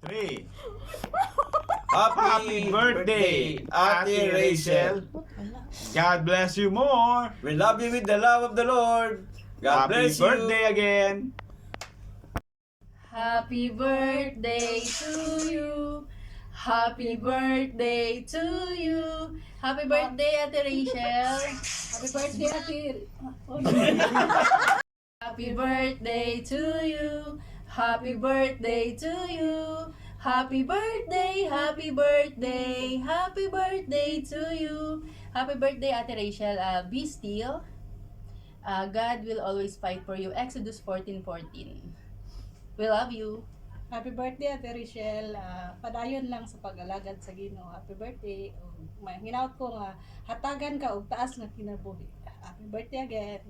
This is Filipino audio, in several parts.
3. Happy birthday, Ate Rachel. God bless you more. We love you with the love of the Lord. God Happy bless you. birthday again. Happy birthday to you. Happy birthday to you. Happy birthday, Ate Rachel. Happy birthday, Ate. Happy birthday to you. Happy birthday to you. Happy birthday, happy birthday, happy birthday to you. Happy birthday, Ate Rachel. Be still. God will always fight for you. Exodus 14:14. We love you. Happy birthday, Ate Rachel. Padayon lang sa pag-alagad sa Ginoo. Happy birthday. Hinaut ko nga hatagan ka og taas nga kinabuhi. Happy birthday again.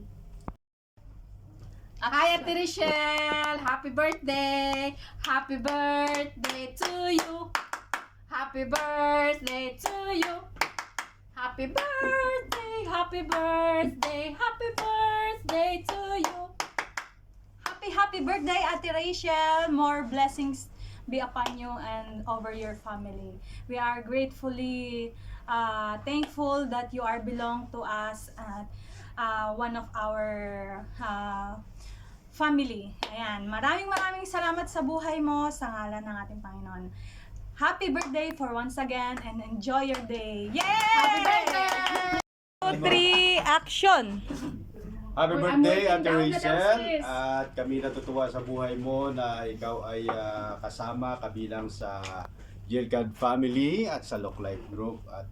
Hi, Ate Rachel! Happy birthday! Happy birthday to you! Happy birthday to you! Happy birthday! Happy birthday! Happy birthday to you! Happy birthday, Ate Rachel. More blessings be upon you and over your family. We are gratefully thankful that you are belong to us at one of our family. Ayan. Maraming salamat sa buhay mo sa ngalan ng ating Panginoon. Happy birthday for once again and enjoy your day. Yay! Happy birthday! 2, 3, action! Happy birthday, Ate Rachel. At kami natutuwa sa buhay mo na ikaw ay kasama kabilang sa Gilgad family at sa Lock Life Group. At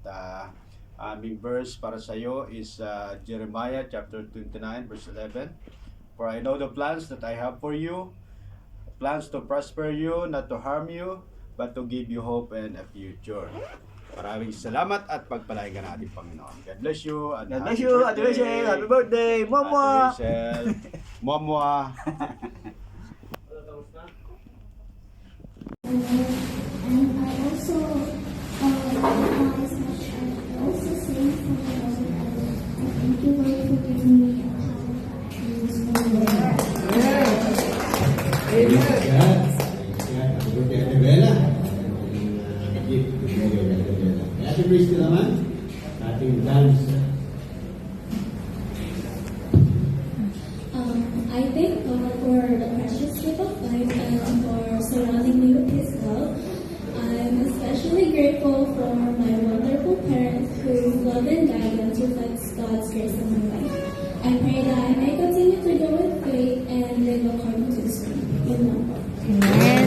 aming verse para sa iyo is Jeremiah chapter 29 verse 11. For I know the plans that I have for you, plans to prosper you, not to harm you, but to give you hope and a future. Maraming salamat at pagpalain ka ng ating Panginoon. God bless you. And God bless you, Ate Rachel. Happy birthday. Mama. Ate Rachel. Mama. And I also as much I also say for my Lord, I thank you Lord for giving me a talent to use my word. Ate Christy naman, ating dance. I thank God for the precious gift of life and for surrounding me with His love. I'm especially grateful for my wonderful parents whose love and guidance reflects God's grace in my life. I pray that I may continue to go with faith and live according to His will. Amen.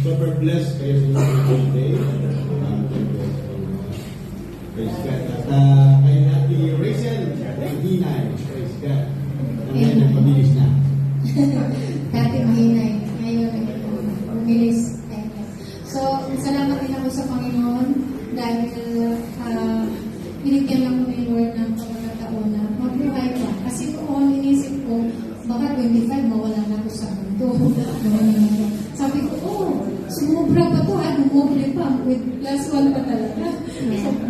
Super blessed kayo sa inyong birthday. Praise God. At kay Ate Rachel, 29. Praise God. Ngayon, nagpabilis na. Dati mahinay, ngayon umilis. So, salamat din ako sa Panginoon dahil binigyan lang ko ni Lord ng pagkakataon na mabuhay pa. Kasi noon inisip ko, baka 25 mawala na ako sa mundo. Sabi ko, sumubra pa to, dumubli pa. With +1 pa talaga.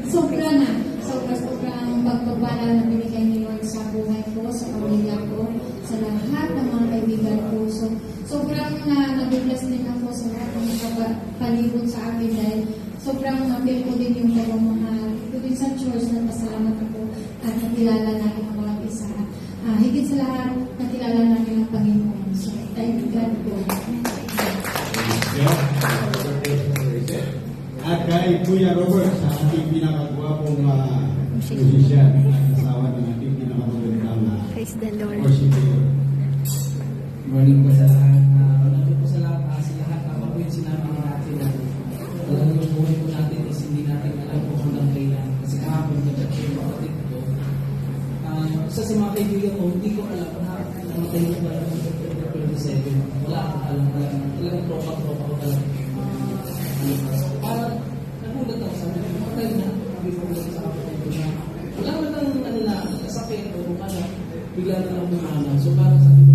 Sobra na. Sobra ang pagpapala na binigay ni Lord sa buhay ko, sa pamilya ko, sa lahat ng mga kaibigan ko. So, sobrang nabiblas din ako sa lahat ng nakapalibot sa akin dahil sobrang na-feel ko din yung pagmamahal. Ito din sa church na pasalamat ako at nakilala natin ang mga isa. Higit sa lahat, nakilala natin ang Panginoon. So, thank God po. At kay Kuya Robert, sa ating pinakagwapong musician at asawa ng ating pinakamagandang worship leader. Morning po sa lahat. Maraming po sa lahat sa lahat. Ako po yung sinabi natin na talagang yung buhay po natin is hindi natin alam kung hanggang kailan. Kasi kahapon nag-chat ko yung kapatid ko. Isa sa mga kaibigan ko, hindi ko alam na namatay ko pala ng 27. Wala akong alam. Talagang tropa ko talaga. Parang nagulat ako sa akin. Matay na. Sabi ko sa kapatid ko na wala na lang kasakit o ano. Bigla na lang kumana. So parang sabi ko,